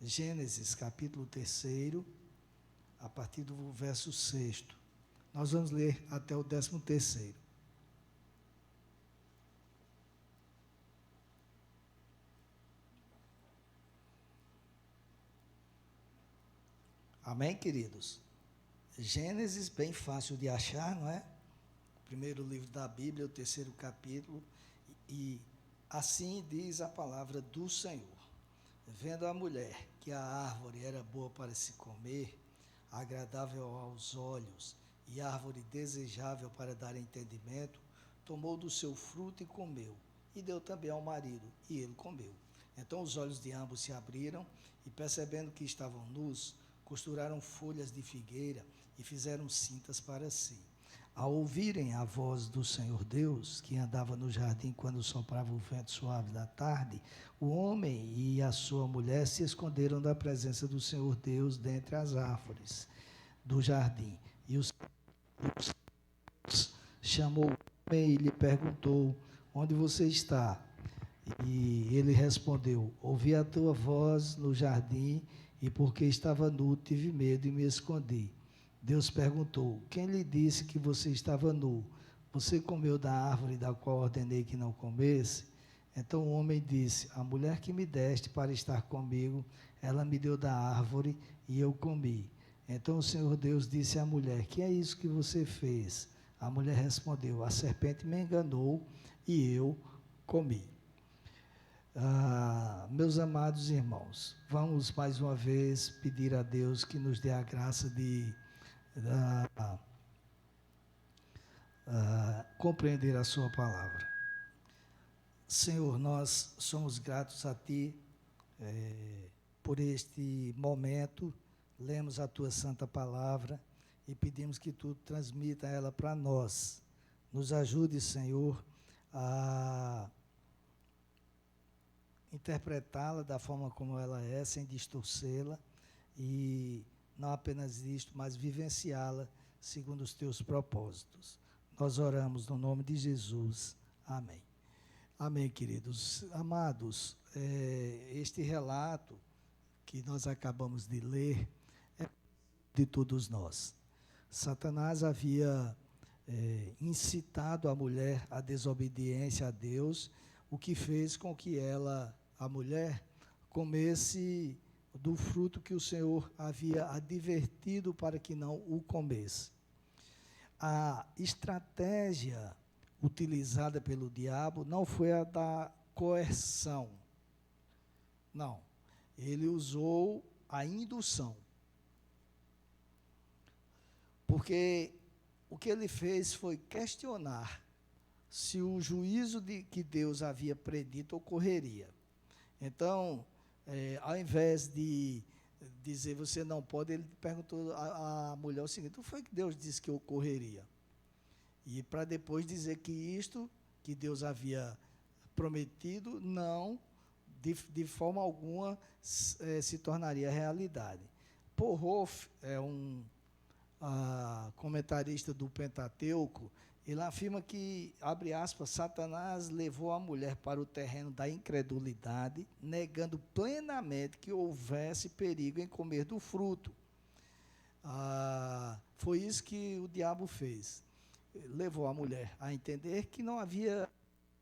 Gênesis, capítulo 3, a partir do verso 6. Nós vamos ler até o 13º. Amém, queridos? Gênesis, bem fácil de achar, não é? O primeiro livro da Bíblia, o 3º capítulo, e assim diz a palavra do Senhor. Vendo a mulher que a árvore era boa para se comer, agradável aos olhos e árvore desejável para dar entendimento, tomou do seu fruto e comeu, e deu também ao marido, e ele comeu. Então os olhos de ambos se abriram, e percebendo que estavam nus, costuraram folhas de figueira e fizeram cintas para si. Ao ouvirem a voz do Senhor Deus, que andava no jardim quando soprava o vento suave da tarde, o homem e a sua mulher se esconderam da presença do Senhor Deus dentre as árvores do jardim. E o Senhor chamou o homem e lhe perguntou: onde você está? E ele respondeu: ouvi a tua voz no jardim, e porque estava nu, tive medo e me escondi. Deus perguntou: quem lhe disse que você estava nu? Você comeu da árvore da qual ordenei que não comesse? Então o homem disse: a mulher que me deste para estar comigo, ela me deu da árvore e eu comi. Então o Senhor Deus disse à mulher: que é isso que você fez? A mulher respondeu: a serpente me enganou e eu comi. Meus amados irmãos, vamos mais uma vez pedir a Deus que nos dê a graça de compreender a sua palavra. Senhor, nós somos gratos a Ti por este momento, lemos a Tua santa palavra e pedimos que Tu transmita ela para nós. Nos ajude, Senhor, a interpretá-la da forma como ela é, sem distorcê-la, e não apenas isto, mas vivenciá-la segundo os teus propósitos. Nós oramos no nome de Jesus. Amém. Amém, queridos. Amados, este relato que nós acabamos de ler é de todos nós. Satanás havia incitado a mulher à desobediência a Deus, o que fez com que a mulher, comesse do fruto que o Senhor havia advertido para que não o comesse. A estratégia utilizada pelo diabo não foi a da coerção. Não. Ele usou a indução. Porque o que ele fez foi questionar se o juízo que Deus havia predito ocorreria. Então, ao invés de dizer você não pode, ele perguntou à mulher o seguinte: o que foi que Deus disse que ocorreria? E para depois dizer que isto que Deus havia prometido não, de forma alguma, se tornaria realidade. Paul Hoff é um comentarista do Pentateuco. Ele afirma que, abre aspas, Satanás levou a mulher para o terreno da incredulidade, negando plenamente que houvesse perigo em comer do fruto. Foi isso que o diabo fez. Levou a mulher a entender que não havia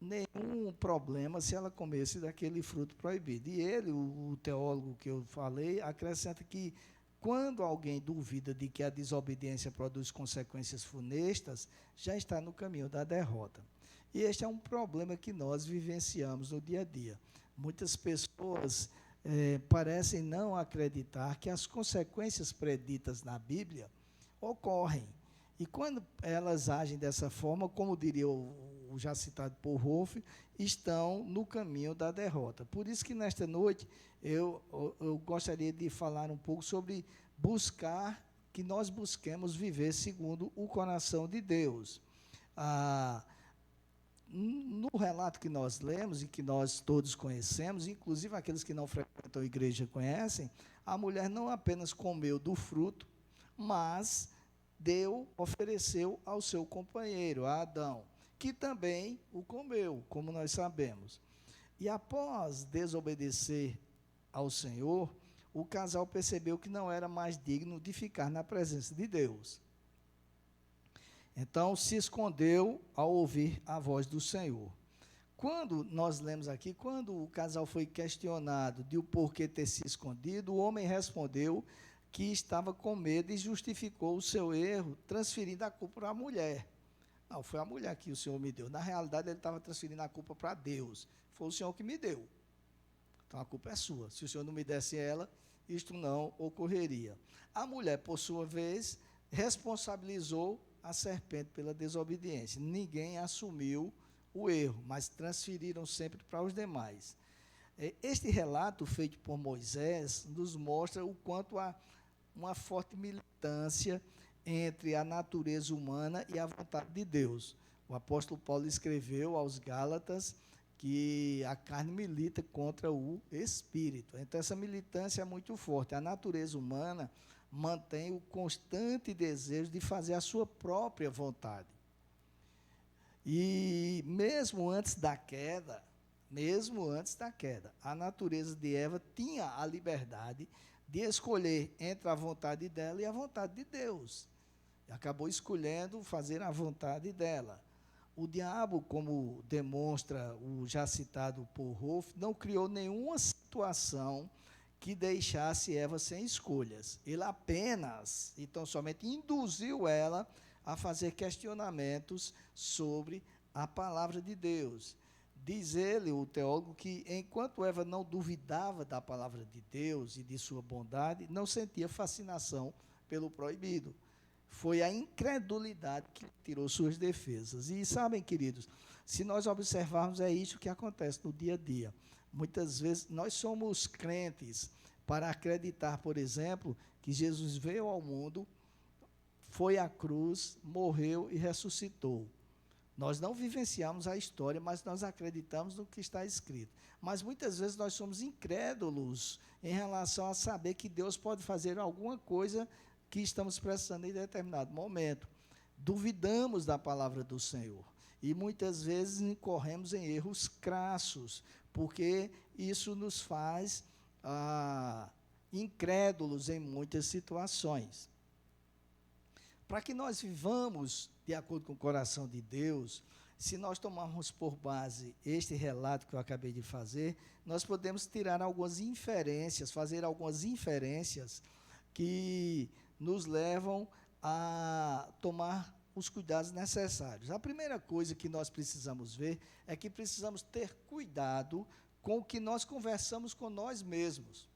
nenhum problema se ela comesse daquele fruto proibido. E ele, o teólogo que eu falei, acrescenta que quando alguém duvida de que a desobediência produz consequências funestas, já está no caminho da derrota. E este é um problema que nós vivenciamos no dia a dia. Muitas pessoas parecem não acreditar que as consequências preditas na Bíblia ocorrem. E quando elas agem dessa forma, como diria o já citado Paul Hoff, estão no caminho da derrota. Por isso que nesta noite eu gostaria de falar um pouco sobre que nós busquemos viver segundo o coração de Deus. No relato que nós lemos e que nós todos conhecemos, inclusive aqueles que não frequentam a igreja conhecem, a mulher não apenas comeu do fruto, mas ofereceu ao seu companheiro, a Adão, que também o comeu, como nós sabemos. E após desobedecer ao Senhor, o casal percebeu que não era mais digno de ficar na presença de Deus. Então, se escondeu ao ouvir a voz do Senhor. Quando nós lemos aqui, quando o casal foi questionado de o porquê ter se escondido, o homem respondeu que estava com medo e justificou o seu erro, transferindo a culpa para a mulher. Não, foi a mulher que o Senhor me deu. Na realidade, ele estava transferindo a culpa para Deus. Foi o Senhor que me deu. Então, a culpa é sua. Se o Senhor não me desse ela, isto não ocorreria. A mulher, por sua vez, responsabilizou a serpente pela desobediência. Ninguém assumiu o erro, mas transferiram sempre para os demais. Este relato feito por Moisés nos mostra o quanto há uma forte militância entre a natureza humana e a vontade de Deus. O apóstolo Paulo escreveu aos Gálatas que a carne milita contra o espírito. Então, essa militância é muito forte. A natureza humana mantém o constante desejo de fazer a sua própria vontade. E mesmo antes da queda, a natureza de Eva tinha a liberdade de escolher entre a vontade dela e a vontade de Deus. E acabou escolhendo fazer a vontade dela. O diabo, como demonstra o já citado Paul Rolfe, não criou nenhuma situação que deixasse Eva sem escolhas. Ele apenas, então somente, induziu ela a fazer questionamentos sobre a palavra de Deus. Diz ele, o teólogo, que enquanto Eva não duvidava da palavra de Deus e de sua bondade, não sentia fascinação pelo proibido. Foi a incredulidade que tirou suas defesas. E sabem, queridos, se nós observarmos, é isso que acontece no dia a dia. Muitas vezes nós somos crentes para acreditar, por exemplo, que Jesus veio ao mundo, foi à cruz, morreu e ressuscitou. Nós não vivenciamos a história, mas nós acreditamos no que está escrito. Mas muitas vezes nós somos incrédulos em relação a saber que Deus pode fazer alguma coisa que estamos precisando em determinado momento. Duvidamos da palavra do Senhor. E muitas vezes incorremos em erros crassos, porque isso nos faz incrédulos em muitas situações. Para que nós vivamos de acordo com o coração de Deus, se nós tomarmos por base este relato que eu acabei de fazer, nós podemos tirar algumas inferências, fazer algumas inferências que nos levam a tomar os cuidados necessários. A primeira coisa que nós precisamos ver é que precisamos ter cuidado com o que nós conversamos com nós mesmos.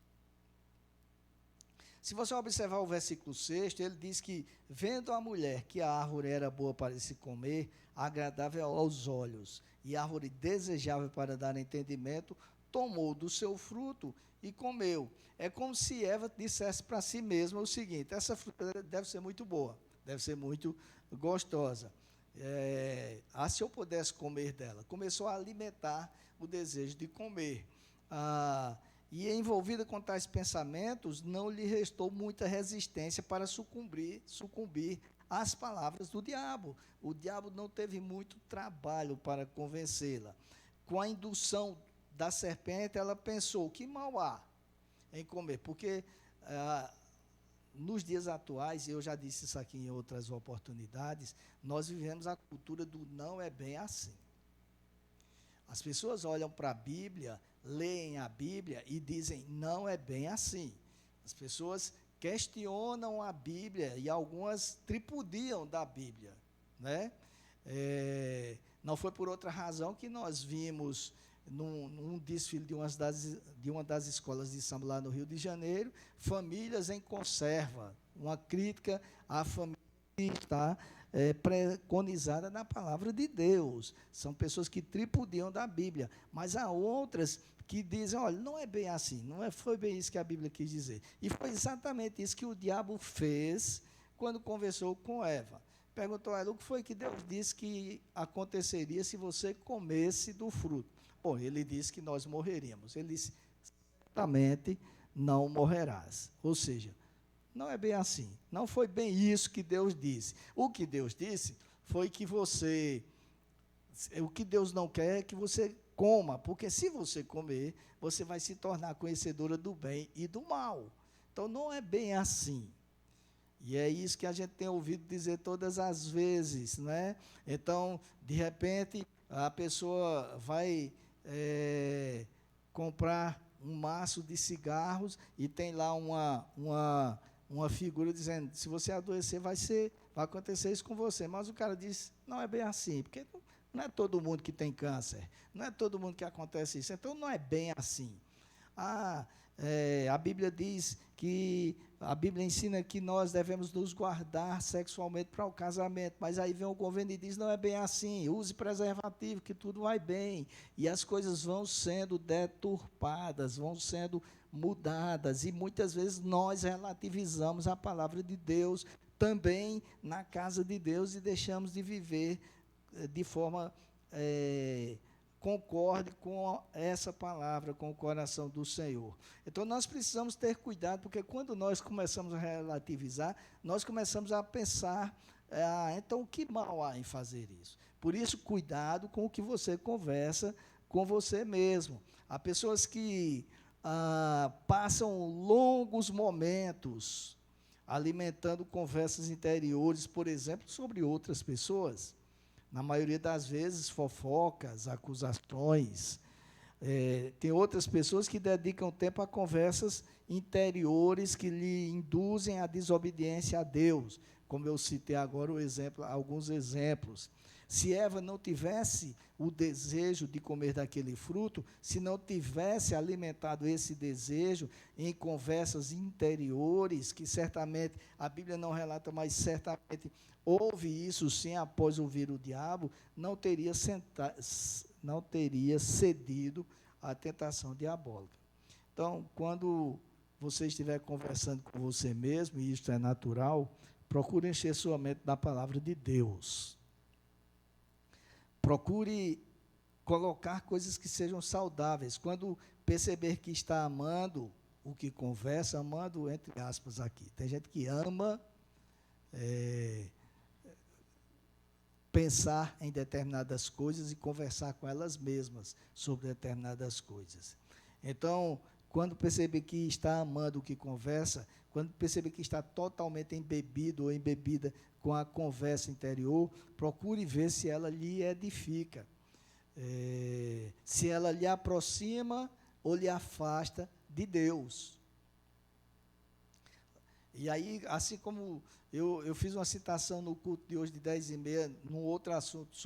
Se você observar o versículo 6, ele diz que, vendo a mulher que a árvore era boa para se comer, agradável aos olhos, e árvore desejável para dar entendimento, tomou do seu fruto e comeu. É como se Eva dissesse para si mesma o seguinte: essa fruta deve ser muito boa, deve ser muito gostosa. Se eu pudesse comer dela. Começou a alimentar o desejo de comer. E envolvida com tais pensamentos, não lhe restou muita resistência para sucumbir às palavras do diabo. O diabo não teve muito trabalho para convencê-la. Com a indução da serpente, ela pensou: que mal há em comer? Porque nos dias atuais, eu já disse isso aqui em outras oportunidades, nós vivemos a cultura do não é bem assim. As pessoas olham para a Bíblia, leem a Bíblia e dizem: não é bem assim. As pessoas questionam a Bíblia e algumas tripudiam da Bíblia, né? Não foi por outra razão que nós vimos num desfile de uma das escolas de samba lá no Rio de Janeiro, famílias em conserva, uma crítica à família que está preconizada na palavra de Deus. São pessoas que tripudiam da Bíblia, mas há outras que dizem: olha, não é bem assim, foi bem isso que a Bíblia quis dizer. E foi exatamente isso que o diabo fez quando conversou com Eva. Perguntou a ela: o que foi que Deus disse que aconteceria se você comesse do fruto? Bom, ele disse que nós morreríamos. Ele disse: certamente não morrerás. Ou seja, não é bem assim. Não foi bem isso que Deus disse. O que Deus disse foi que o que Deus não quer é que você coma, porque se você comer, você vai se tornar conhecedora do bem e do mal. Então, não é bem assim. E é isso que a gente tem ouvido dizer todas as vezes, né? Então, de repente, a pessoa vai comprar um maço de cigarros e tem lá uma figura dizendo, se você adoecer, vai acontecer isso com você. Mas o cara diz, não é bem assim, porque não é todo mundo que tem câncer, não é todo mundo que acontece isso, então não é bem assim. A Bíblia diz que, a Bíblia ensina que nós devemos nos guardar sexualmente para o casamento, mas aí vem o governo e diz, não é bem assim, use preservativo, que tudo vai bem, e as coisas vão sendo deturpadas, vão sendo mudadas, e muitas vezes nós relativizamos a palavra de Deus também na casa de Deus e deixamos de viver de forma concorde com essa palavra, com o coração do Senhor. Então, nós precisamos ter cuidado, porque quando nós começamos a relativizar, nós começamos a pensar, então, o que mal há em fazer isso? Por isso, cuidado com o que você conversa com você mesmo. Há pessoas que passam longos momentos alimentando conversas interiores, por exemplo, sobre outras pessoas. Na maioria das vezes, fofocas, acusações. Tem outras pessoas que dedicam tempo a conversas interiores que lhe induzem à desobediência a Deus, como eu citei agora alguns exemplos. Se Eva não tivesse o desejo de comer daquele fruto, se não tivesse alimentado esse desejo em conversas interiores, que certamente, a Bíblia não relata, mas certamente houve isso sim após ouvir o diabo, não teria cedido à tentação diabólica. Então, quando você estiver conversando com você mesmo, e isto é natural, procure encher sua mente da palavra de Deus. Procure colocar coisas que sejam saudáveis. Quando perceber que está amando o que conversa, amando entre aspas aqui. Tem gente que ama pensar em determinadas coisas e conversar com elas mesmas sobre determinadas coisas. Então, quando perceber que está amando o que conversa, quando perceber que está totalmente embebido ou embebida com a conversa interior, procure ver se ela lhe edifica, se ela lhe aproxima ou lhe afasta de Deus. E aí, assim como eu fiz uma citação no culto de hoje de 10h30, num outro assunto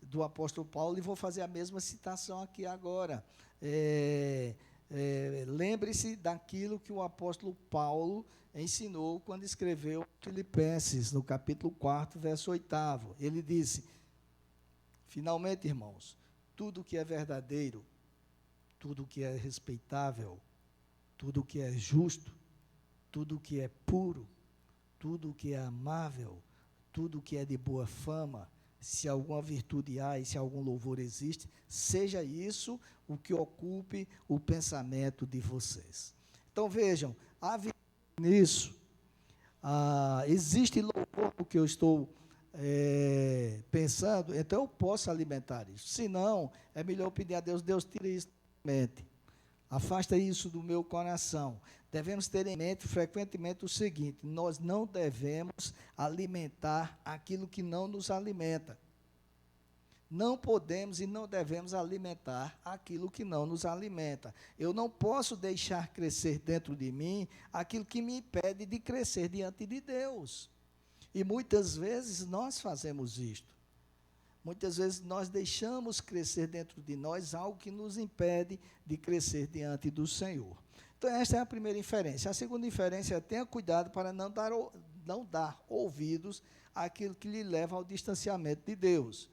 do apóstolo Paulo, e vou fazer a mesma citação aqui agora. Lembre-se daquilo que o apóstolo Paulo ensinou quando escreveu Filipenses, no capítulo 4, verso 8. Ele disse, finalmente, irmãos, tudo que é verdadeiro, tudo que é respeitável, tudo que é justo, tudo que é puro, tudo que é amável, tudo que é de boa fama, se alguma virtude há e se algum louvor existe, seja isso o que ocupe o pensamento de vocês. Então, vejam, há virtude nisso. Existe louvor no que eu estou pensando, então eu posso alimentar isso. Se não, é melhor pedir a Deus, Deus tira isso da mente. Afasta isso do meu coração. Devemos ter em mente frequentemente o seguinte, nós não devemos alimentar aquilo que não nos alimenta. Não podemos e não devemos alimentar aquilo que não nos alimenta. Eu não posso deixar crescer dentro de mim aquilo que me impede de crescer diante de Deus. E muitas vezes nós fazemos isto. Muitas vezes nós deixamos crescer dentro de nós algo que nos impede de crescer diante do Senhor. Então, esta é a primeira inferência. A segunda inferência é: tenha cuidado para não dar ouvidos àquilo que lhe leva ao distanciamento de Deus.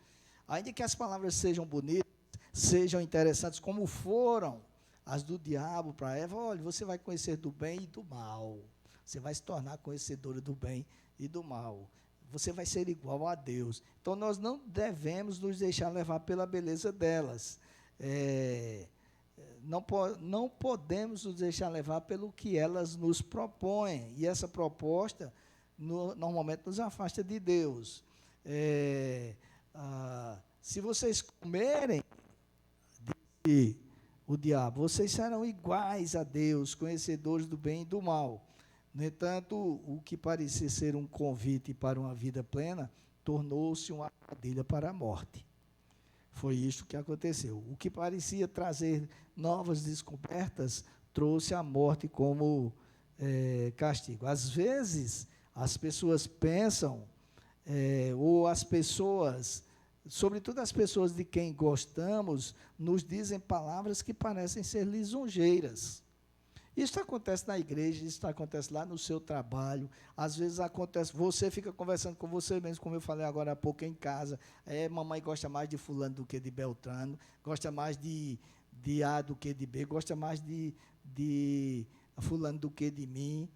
Ainda que as palavras sejam bonitas, sejam interessantes, como foram as do diabo para Eva, olha, você vai conhecer do bem e do mal. Você vai se tornar conhecedora do bem e do mal. Você vai ser igual a Deus. Então, nós não devemos nos deixar levar pela beleza delas. Não podemos nos deixar levar pelo que elas nos propõem. E essa proposta, normalmente, nos afasta de Deus. Se vocês comerem o diabo: vocês serão iguais a Deus, conhecedores do bem e do mal. No entanto, o que parecia ser um convite para uma vida plena, tornou-se uma armadilha para a morte. Foi isso que aconteceu. O que parecia trazer novas descobertas, trouxe a morte como castigo. Às vezes, as pessoas pensam, ou as pessoas, sobretudo as pessoas de quem gostamos, nos dizem palavras que parecem ser lisonjeiras. Isso acontece na igreja, isso acontece lá no seu trabalho, às vezes acontece, você fica conversando com você mesmo, como eu falei agora há pouco em casa, mamãe gosta mais de fulano do que de Beltrano, gosta mais de A do que de B, gosta mais de fulano do que de mim,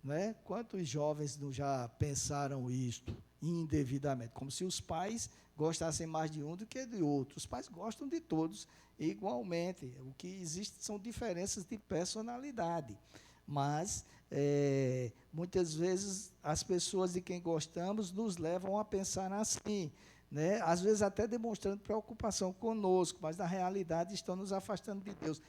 né? Quantos jovens não já pensaram isto indevidamente, como se os pais gostassem mais de um do que de outro. Os pais gostam de todos igualmente. O que existe são diferenças de personalidade. Mas, muitas vezes, as pessoas de quem gostamos nos levam a pensar assim, né? Às vezes até demonstrando preocupação conosco, mas, na realidade, estão nos afastando de Deus.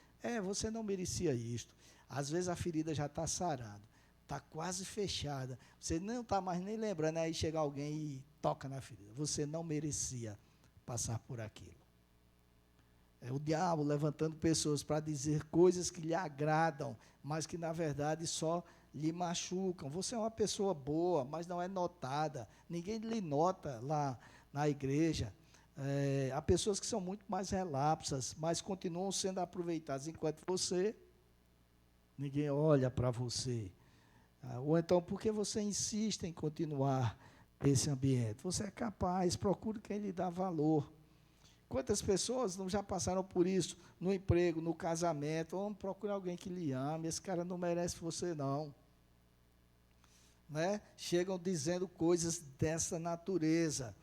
Você não merecia isto. Às vezes a ferida já está sarada, está quase fechada, você não está mais nem lembrando, aí chega alguém e toca na ferida. Você não merecia passar por aquilo. É o diabo levantando pessoas para dizer coisas que lhe agradam, mas que, na verdade, só lhe machucam. Você é uma pessoa boa, mas não é notada. Ninguém lhe nota lá na igreja. Há pessoas que são muito mais relapsas, mas continuam sendo aproveitadas, enquanto você, ninguém olha para você. Ou então, por que você insiste em continuar esse ambiente? Você é capaz, procure quem lhe dá valor. Quantas pessoas não já passaram por isso no emprego, no casamento? Vamos procurar alguém que lhe ame, esse cara não merece você, não. Né? Chegam dizendo coisas dessa natureza.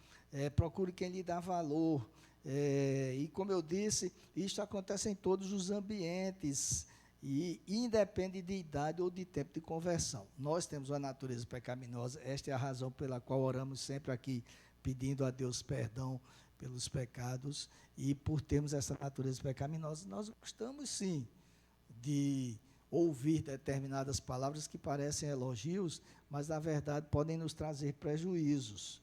Procure quem lhe dá valor. E, como eu disse, isso acontece em todos os ambientes, e independe de idade ou de tempo de conversão. Nós temos uma natureza pecaminosa, esta é a razão pela qual oramos sempre aqui, pedindo a Deus perdão pelos pecados, e por termos essa natureza pecaminosa, nós gostamos sim de ouvir determinadas palavras que parecem elogios, mas na verdade podem nos trazer prejuízos.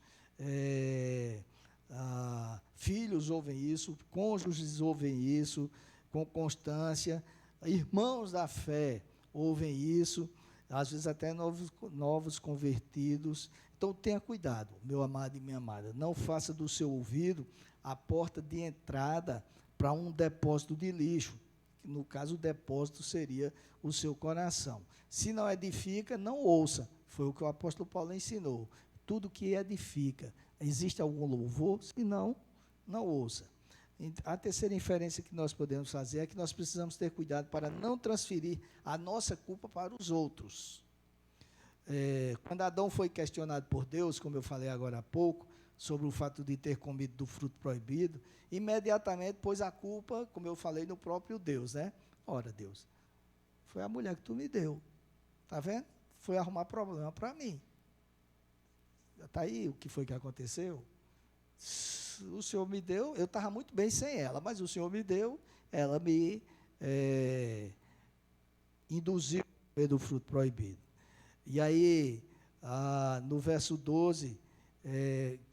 Filhos ouvem isso, cônjuges ouvem isso com constância, irmãos da fé ouvem isso, às vezes até novos convertidos. Então, tenha cuidado, meu amado e minha amada. Não faça do seu ouvido a porta de entrada para um depósito de lixo. No caso, o depósito seria o seu coração. Se não edifica, não ouça. Foi o que o apóstolo Paulo ensinou. Tudo que edifica. Existe algum louvor? Se não, não ouça. A terceira inferência que nós podemos fazer é que nós precisamos ter cuidado para não transferir a nossa culpa para os outros. Quando Adão foi questionado por Deus, como eu falei agora há pouco, sobre o fato de ter comido do fruto proibido, imediatamente pôs a culpa, como eu falei, no próprio Deus, né? Ora, Deus, foi a mulher que tu me deu, está vendo? Foi arrumar problema para mim. Está aí o que foi que aconteceu? O Senhor me deu, eu estava muito bem sem ela, mas o Senhor me deu, ela me induziu a comer do fruto proibido. E aí, no verso 12,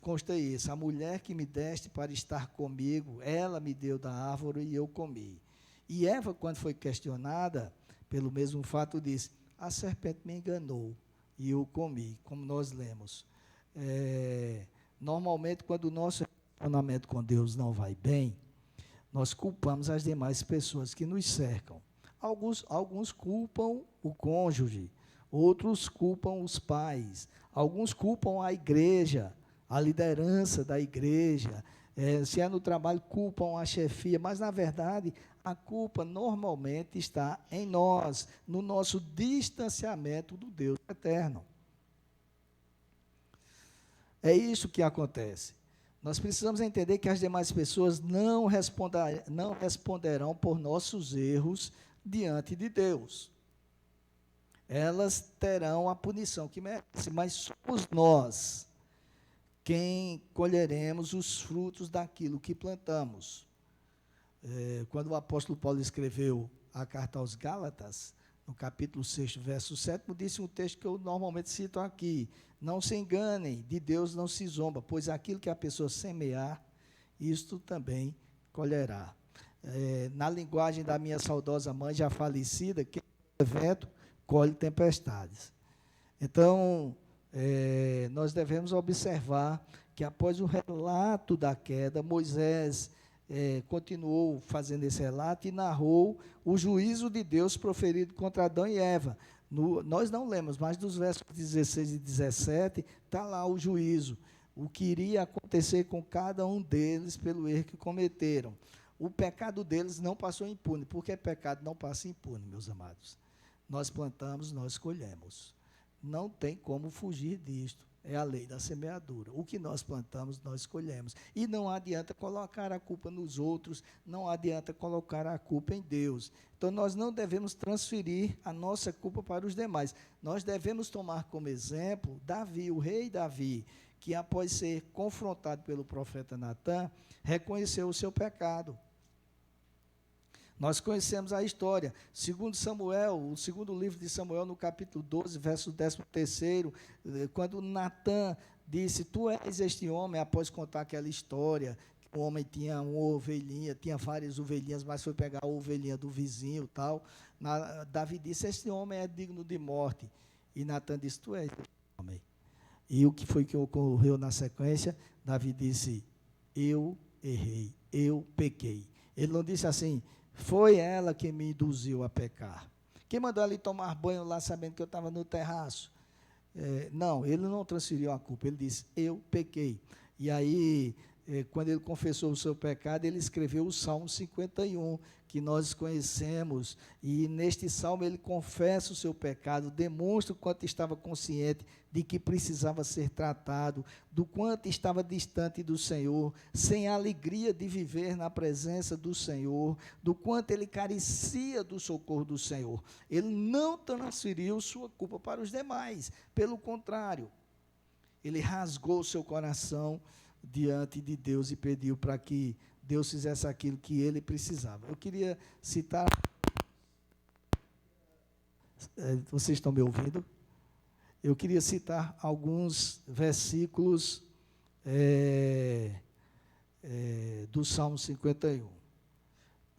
consta isso: a mulher que me deste para estar comigo, ela me deu da árvore e eu comi. E Eva, quando foi questionada, pelo mesmo fato, disse: a serpente me enganou e eu comi, como nós lemos. Normalmente, quando o nosso relacionamento com Deus não vai bem, nós culpamos as demais pessoas que nos cercam. Alguns culpam o cônjuge, outros culpam os pais, alguns culpam a igreja, a liderança da igreja, se é no trabalho, culpam a chefia, mas, na verdade, a culpa normalmente está em nós, no nosso distanciamento do Deus eterno. É isso que acontece. Nós precisamos entender que as demais pessoas não responderão por nossos erros diante de Deus. Elas terão a punição que merecem, mas somos nós quem colheremos os frutos daquilo que plantamos. Quando o apóstolo Paulo escreveu a carta aos Gálatas, no capítulo 6, verso 7, disse um texto que eu normalmente cito aqui: não se enganem, de Deus não se zomba, pois aquilo que a pessoa semear, isto também colherá. Na linguagem da minha saudosa mãe já falecida, que evento colhe tempestades. Então, nós devemos observar que após o relato da queda, Moisés continuou fazendo esse relato e narrou o juízo de Deus proferido contra Adão e Eva. Nós não lemos, mas dos versos 16 e 17, está lá o juízo, o que iria acontecer com cada um deles pelo erro que cometeram. O pecado deles não passou impune, porque pecado não passa impune, meus amados. Nós plantamos, nós colhemos. Não tem como fugir disto. É a lei da semeadura. O que nós plantamos, nós colhemos. E não adianta colocar a culpa nos outros, não adianta colocar a culpa em Deus. Então, nós não devemos transferir a nossa culpa para os demais. Nós devemos tomar como exemplo Davi, o rei Davi, que após ser confrontado pelo profeta Natã, reconheceu o seu pecado. Nós conhecemos a história. Segundo Samuel, o segundo livro de Samuel, no capítulo 12, verso 13º, quando Natã disse: tu és este homem, após contar aquela história, que o homem tinha uma ovelhinha, tinha várias ovelhinhas, mas foi pegar a ovelhinha do vizinho e tal. Davi disse: este homem é digno de morte. E Natã disse: tu és este homem. E o que foi que ocorreu na sequência? Davi disse: eu errei, eu pequei. Ele não disse assim: foi ela que me induziu a pecar. Quem mandou ele tomar banho lá sabendo que eu estava no terraço? Não, ele não transferiu a culpa, ele disse: eu pequei. E aí, quando ele confessou o seu pecado, ele escreveu o Salmo 51, que nós conhecemos, e neste salmo ele confessa o seu pecado, demonstra o quanto estava consciente de que precisava ser tratado, do quanto estava distante do Senhor, sem a alegria de viver na presença do Senhor, do quanto ele carecia do socorro do Senhor. Ele não transferiu sua culpa para os demais, pelo contrário, ele rasgou o seu coração diante de Deus e pediu para que Deus fizesse aquilo que ele precisava. Eu queria citar... Vocês estão me ouvindo? Eu queria citar alguns versículos do Salmo 51.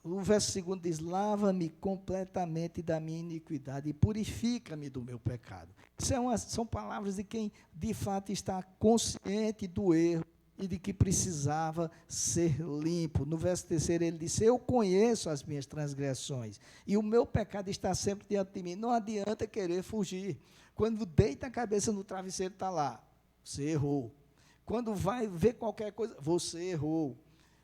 O verso 2 diz: lava-me completamente da minha iniquidade e purifica-me do meu pecado. São palavras de quem de fato está consciente do erro e de que precisava ser limpo. No verso 3 ele disse: eu conheço as minhas transgressões e o meu pecado está sempre diante de mim. Não adianta querer fugir. Quando deita a cabeça no travesseiro, está lá: você errou. Quando vai ver qualquer coisa, você errou.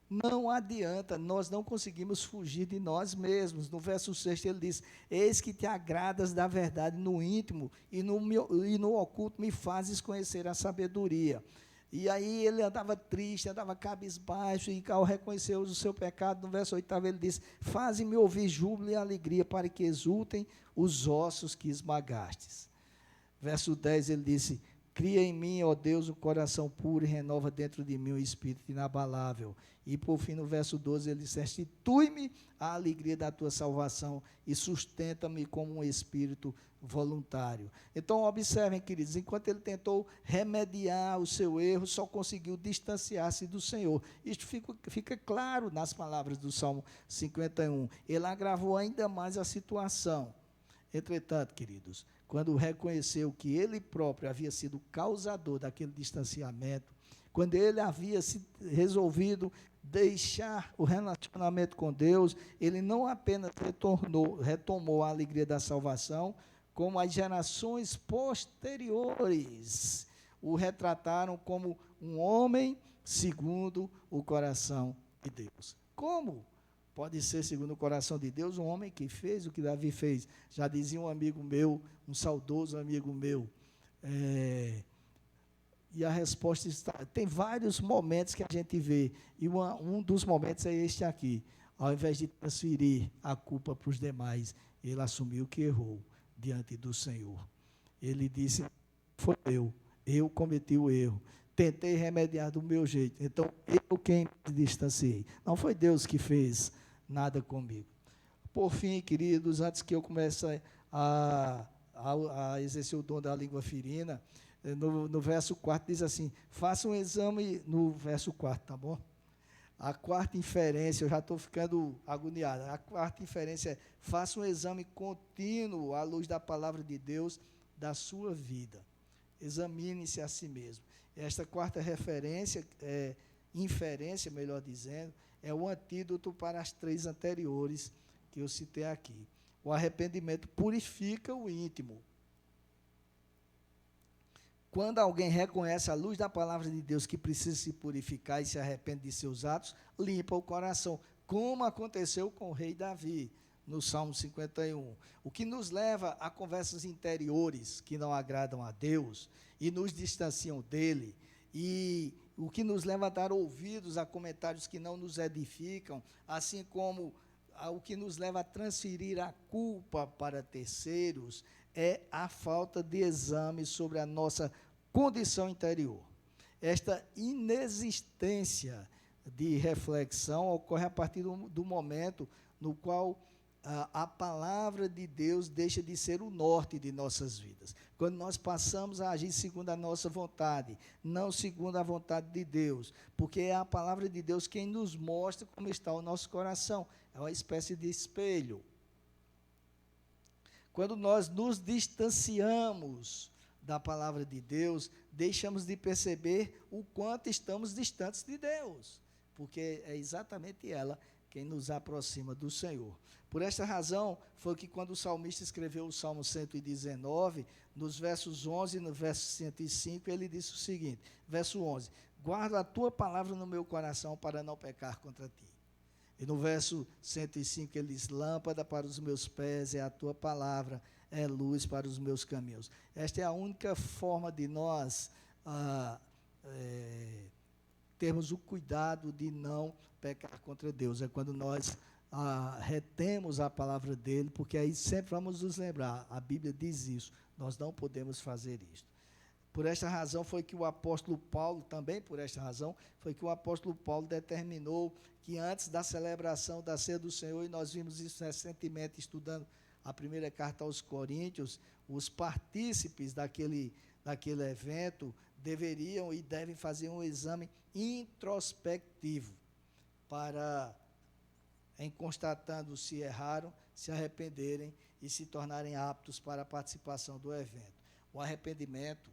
Não adianta, nós não conseguimos fugir de nós mesmos. No verso 6 ele diz: eis que te agradas da verdade no íntimo e no oculto me fazes conhecer a sabedoria. E aí ele andava triste, andava cabisbaixo, e ao reconhecer o seu pecado, no verso 8 ele diz: faze-me ouvir júbilo e alegria, para que exultem os ossos que esmagastes. Verso 10 ele disse: cria em mim, ó Deus, um coração puro e renova dentro de mim um espírito inabalável. E por fim, no verso 12 ele disse: restitui-me a alegria da tua salvação e sustenta-me como um espírito voluntário. Então observem, queridos, enquanto ele tentou remediar o seu erro, só conseguiu distanciar-se do Senhor. Isto fica claro nas palavras do Salmo 51. Ele agravou ainda mais a situação. Entretanto, queridos, quando reconheceu que ele próprio havia sido causador daquele distanciamento, quando ele havia se resolvido deixar o relacionamento com Deus, ele não apenas retomou a alegria da salvação, como as gerações posteriores o retrataram como um homem segundo o coração de Deus. Como pode ser segundo o coração de Deus um homem que fez o que Davi fez? Já dizia um amigo meu, um saudoso amigo meu, e a resposta está... Tem vários momentos que a gente vê, e um dos momentos é este aqui. Ao invés de transferir a culpa para os demais, ele assumiu que errou diante do Senhor. Ele disse: foi eu cometi o erro, tentei remediar do meu jeito, então eu quem me distanciei. Não foi Deus que fez nada comigo. Por fim, queridos, antes que eu comece a exercer o dom da língua ferina, no verso 4 diz assim, faça um exame, no verso 4, tá bom? A quarta inferência, eu já estou ficando agoniado, a quarta inferência é, faça um exame contínuo à luz da palavra de Deus da sua vida. Examine-se a si mesmo. Esta quarta referência, inferência, melhor dizendo, é o antídoto para as três anteriores que eu citei aqui. O arrependimento purifica o íntimo. Quando alguém reconhece a luz da palavra de Deus que precisa se purificar e se arrepende de seus atos, limpa o coração, como aconteceu com o rei Davi, no Salmo 51. O que nos leva a conversas interiores que não agradam a Deus e nos distanciam dele, e o que nos leva a dar ouvidos a comentários que não nos edificam, assim como o que nos leva a transferir a culpa para terceiros, é a falta de exame sobre a nossa condição interior. Esta inexistência de reflexão ocorre a partir do momento no qual a palavra de Deus deixa de ser o norte de nossas vidas. Quando nós passamos a agir segundo a nossa vontade, não segundo a vontade de Deus, porque é a palavra de Deus quem nos mostra como está o nosso coração, é uma espécie de espelho. Quando nós nos distanciamos da palavra de Deus, deixamos de perceber o quanto estamos distantes de Deus, porque é exatamente ela quem nos aproxima do Senhor. Por esta razão, foi que quando o salmista escreveu o Salmo 119, nos versos 11 e no verso 105, ele disse o seguinte, verso 11, guarda a tua palavra no meu coração para não pecar contra ti. E no verso 105 ele diz, lâmpada para os meus pés é a tua palavra, é luz para os meus caminhos. Esta é a única forma de nós termos o cuidado de não pecar contra Deus. É quando nós retemos a palavra dele, porque aí sempre vamos nos lembrar, a Bíblia diz isso, nós não podemos fazer isto. Por esta razão foi que o apóstolo Paulo, também por esta razão, foi que o apóstolo Paulo determinou que antes da celebração da ceia do Senhor, e nós vimos isso recentemente estudando a primeira carta aos Coríntios, os partícipes daquele evento deveriam e devem fazer um exame introspectivo para, em constatando se erraram, se arrependerem e se tornarem aptos para a participação do evento. O arrependimento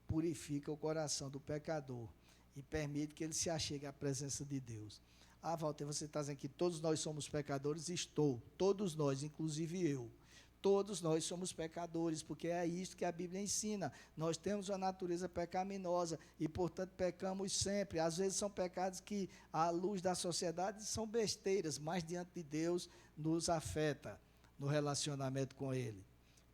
purifica o coração do pecador e permite que ele se achegue à presença de Deus. Walter, você está dizendo que todos nós somos pecadores? Estou, todos nós, inclusive eu. Todos nós somos pecadores, porque é isso que a Bíblia ensina. Nós temos uma natureza pecaminosa e, portanto, pecamos sempre. Às vezes são pecados que, à luz da sociedade, são besteiras, mas diante de Deus nos afeta no relacionamento com Ele.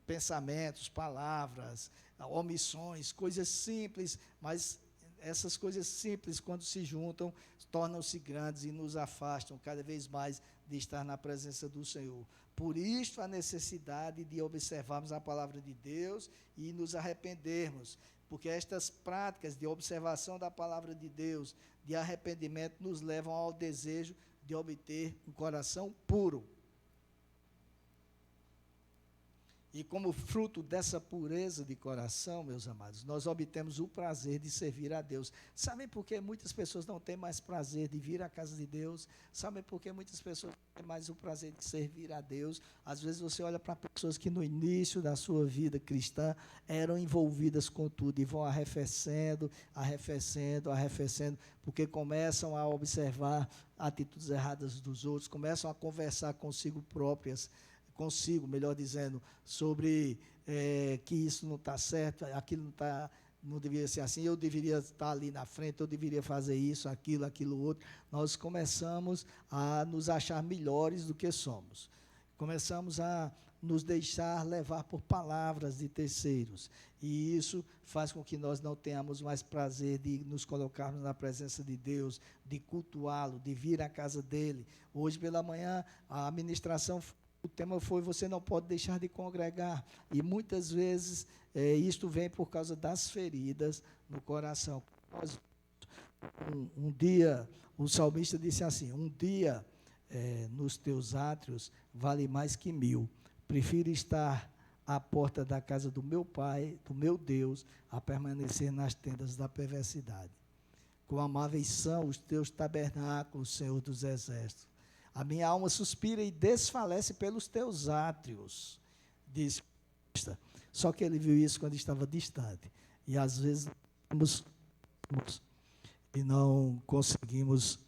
Pensamentos, palavras, omissões, coisas simples, mas essas coisas simples, quando se juntam, tornam-se grandes e nos afastam cada vez mais de estar na presença do Senhor. Por isso, a necessidade de observarmos a palavra de Deus e nos arrependermos, porque estas práticas de observação da palavra de Deus, de arrependimento, nos levam ao desejo de obter um coração puro. E como fruto dessa pureza de coração, meus amados, nós obtemos o prazer de servir a Deus. Sabem por que muitas pessoas não têm mais prazer de vir à casa de Deus? Sabem por que muitas pessoas não têm mais o prazer de servir a Deus? Às vezes você olha para pessoas que no início da sua vida cristã eram envolvidas com tudo e vão arrefecendo, porque começam a observar atitudes erradas dos outros, começam a conversar consigo, melhor dizendo, sobre que isso não está certo, aquilo não deveria ser assim, eu deveria estar ali na frente, eu deveria fazer isso, aquilo outro. Nós começamos a nos achar melhores do que somos. Começamos a nos deixar levar por palavras de terceiros. E isso faz com que nós não tenhamos mais prazer de nos colocarmos na presença de Deus, de cultuá-lo, de vir à casa dele. Hoje pela manhã, a ministração, o tema foi, você não pode deixar de congregar. E muitas vezes isto vem por causa das feridas no coração. Um dia, o salmista disse assim, um dia nos teus átrios vale mais que 1000. Prefiro estar à porta da casa do meu Pai, do meu Deus, a permanecer nas tendas da perversidade. Quão amáveis são os teus tabernáculos, Senhor dos exércitos. A minha alma suspira e desfalece pelos teus átrios, diz. Só que ele viu isso quando estava distante. E às vezes e não conseguimos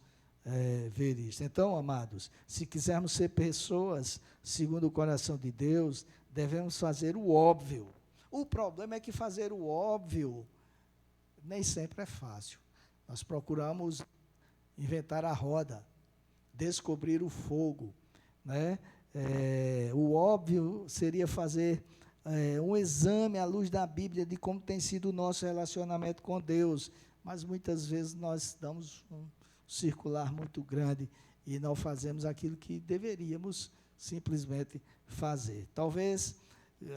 ver isso. Então, amados, se quisermos ser pessoas segundo o coração de Deus, devemos fazer o óbvio. O problema é que fazer o óbvio nem sempre é fácil. Nós procuramos inventar a roda, descobrir o fogo, né? O óbvio seria fazer um exame à luz da Bíblia de como tem sido o nosso relacionamento com Deus, mas muitas vezes nós damos um circular muito grande e não fazemos aquilo que deveríamos simplesmente fazer. Talvez,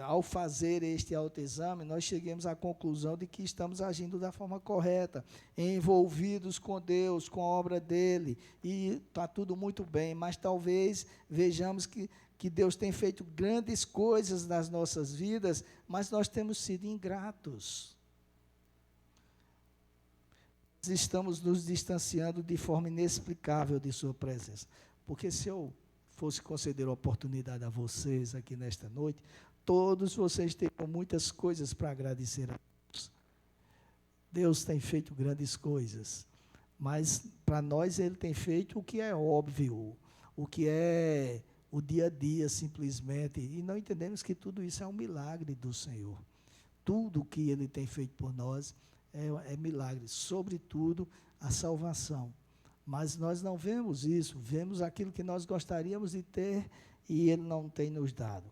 ao fazer este autoexame, nós cheguemos à conclusão de que estamos agindo da forma correta, envolvidos com Deus, com a obra dele, e está tudo muito bem, mas talvez vejamos que Deus tem feito grandes coisas nas nossas vidas, mas nós temos sido ingratos. Estamos nos distanciando de forma inexplicável de sua presença, porque se eu fosse conceder a oportunidade a vocês aqui nesta noite, todos vocês teriam muitas coisas para agradecer a Deus. Deus tem feito grandes coisas, mas para nós Ele tem feito o que é óbvio, o que é o dia a dia simplesmente, e não entendemos que tudo isso é um milagre do Senhor. Tudo que Ele tem feito por nós é milagre, sobretudo a salvação. Mas nós não vemos isso, vemos aquilo que nós gostaríamos de ter e Ele não tem nos dado.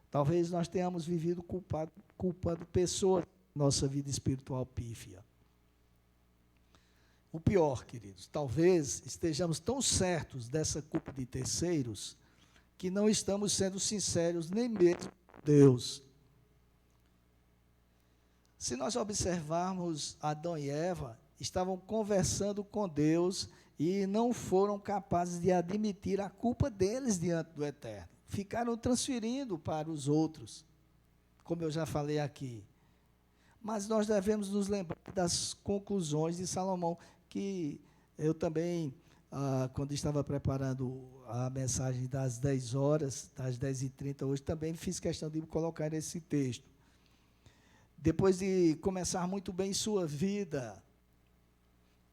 Talvez nós tenhamos vivido culpando pessoas na nossa vida espiritual pífia. O pior, queridos, talvez estejamos tão certos dessa culpa de terceiros que não estamos sendo sinceros nem mesmo com Deus. Se nós observarmos, Adão e Eva estavam conversando com Deus e não foram capazes de admitir a culpa deles diante do Eterno. Ficaram transferindo para os outros, como eu já falei aqui. Mas nós devemos nos lembrar das conclusões de Salomão, que eu também, quando estava preparando a mensagem das 10 horas, das 10h30 hoje, também fiz questão de colocar esse texto. Depois de começar muito bem sua vida,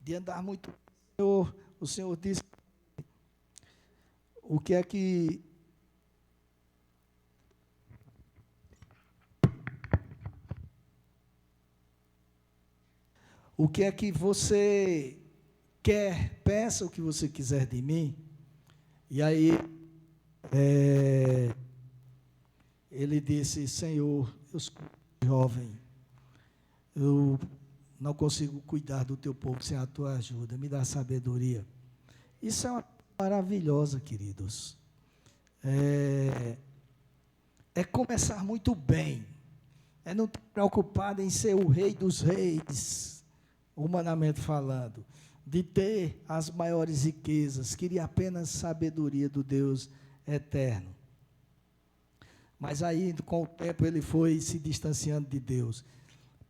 de andar muito bem, o Senhor disse, o que é que você quer? Peça o que você quiser de mim. E aí, ele disse, Senhor, eu sou jovem, eu não consigo cuidar do teu povo sem a tua ajuda, me dá sabedoria. Isso é uma coisa maravilhosa, queridos. É começar muito bem, é não estar preocupado em ser o rei dos reis, humanamente falando, de ter as maiores riquezas, queria apenas sabedoria do Deus eterno. Mas aí, com o tempo, ele foi se distanciando de Deus.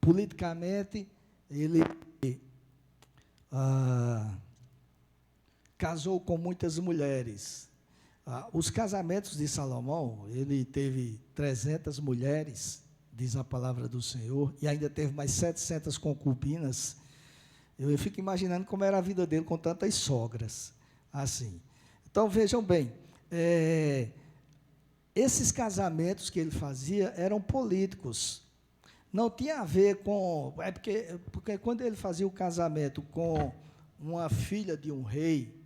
Politicamente, ele casou com muitas mulheres. Os casamentos de Salomão, ele teve 300 mulheres, diz a palavra do Senhor, e ainda teve mais 700 concubinas. Eu fico imaginando como era a vida dele com tantas sogras, assim. Então, vejam bem, esses casamentos que ele fazia eram políticos. Não tinha a ver com... porque quando ele fazia o casamento com uma filha de um rei...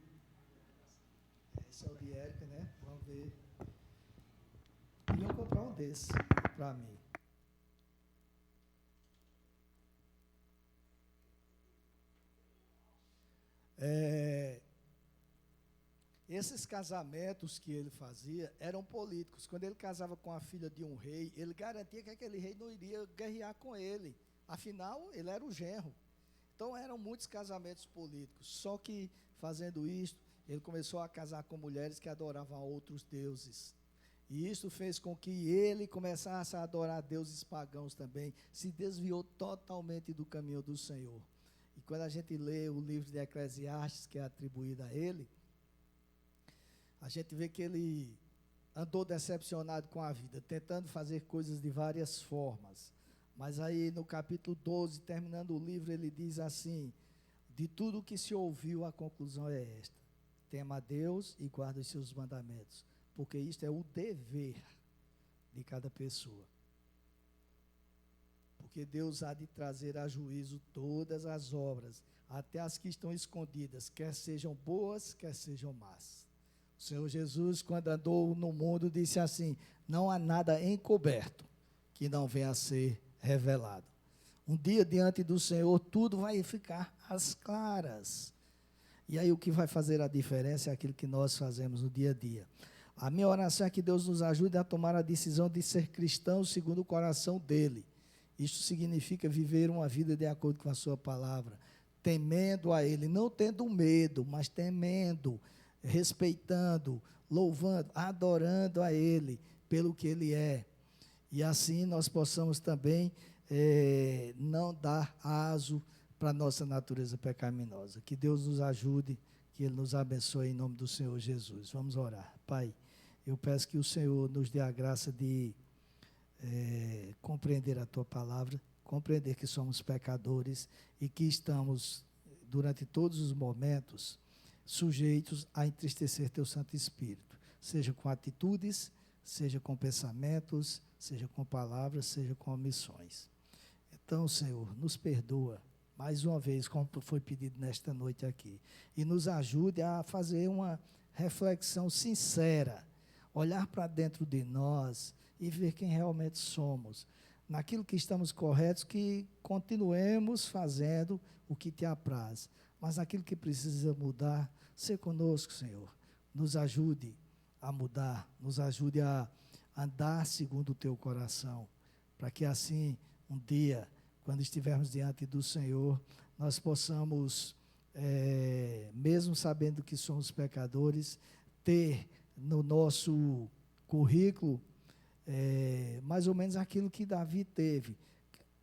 Esse é o de Érica, né? Vamos ver. Eu ia comprar um desses para mim. Esses casamentos que ele fazia eram políticos. Quando ele casava com a filha de um rei, ele garantia que aquele rei não iria guerrear com ele. Afinal, ele era o genro. Então, eram muitos casamentos políticos. Só que, fazendo isto, ele começou a casar com mulheres que adoravam a outros deuses. E isso fez com que ele começasse a adorar deuses pagãos também, se desviou totalmente do caminho do Senhor. E quando a gente lê o livro de Eclesiastes, que é atribuído a ele, a gente vê que ele andou decepcionado com a vida, tentando fazer coisas de várias formas. Mas aí no capítulo 12, terminando o livro, ele diz assim: de tudo o que se ouviu, a conclusão é esta: tema a Deus e guarda os seus mandamentos, porque isto é o dever de cada pessoa. Porque Deus há de trazer a juízo todas as obras, até as que estão escondidas, quer sejam boas, quer sejam más. O Senhor Jesus, quando andou no mundo, disse assim: não há nada encoberto que não venha a ser revelado. Um dia diante do Senhor, tudo vai ficar às claras. E aí o que vai fazer a diferença é aquilo que nós fazemos no dia a dia. A minha oração é que Deus nos ajude a tomar a decisão de ser cristão segundo o coração dele. Isto significa viver uma vida de acordo com a sua palavra, temendo a ele, não tendo medo, mas temendo, respeitando, louvando, adorando a ele pelo que ele é. E assim nós possamos também não dar aso para a nossa natureza pecaminosa. Que Deus nos ajude, que Ele nos abençoe em nome do Senhor Jesus. Vamos orar. Pai, eu peço que o Senhor nos dê a graça de compreender a Tua palavra, compreender que somos pecadores e que estamos, durante todos os momentos, sujeitos a entristecer Teu Santo Espírito, seja com atitudes, seja com pensamentos, seja com palavras, seja com omissões. Então, Senhor, nos perdoa, mais uma vez, como foi pedido nesta noite aqui, e nos ajude a fazer uma reflexão sincera, olhar para dentro de nós e ver quem realmente somos. Naquilo que estamos corretos, que continuemos fazendo o que te apraz, mas naquilo que precisa mudar, ser conosco, Senhor. Nos ajude a mudar, nos ajude a andar segundo o teu coração, para que assim, um dia, quando estivermos diante do Senhor, nós possamos, mesmo sabendo que somos pecadores, ter no nosso currículo mais ou menos aquilo que Davi teve,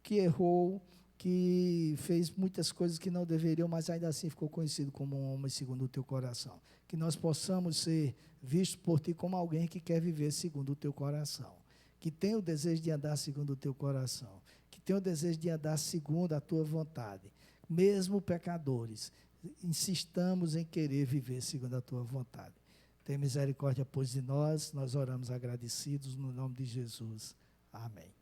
que errou, que fez muitas coisas que não deveriam, mas ainda assim ficou conhecido como um homem segundo o teu coração. Que nós possamos ser vistos por ti como alguém que quer viver segundo o teu coração, que tem o desejo de andar segundo o teu coração, que tem o desejo de andar segundo a tua vontade. Mesmo pecadores, insistamos em querer viver segundo a tua vontade. Tem misericórdia, pois, de nós oramos agradecidos no nome de Jesus. Amém.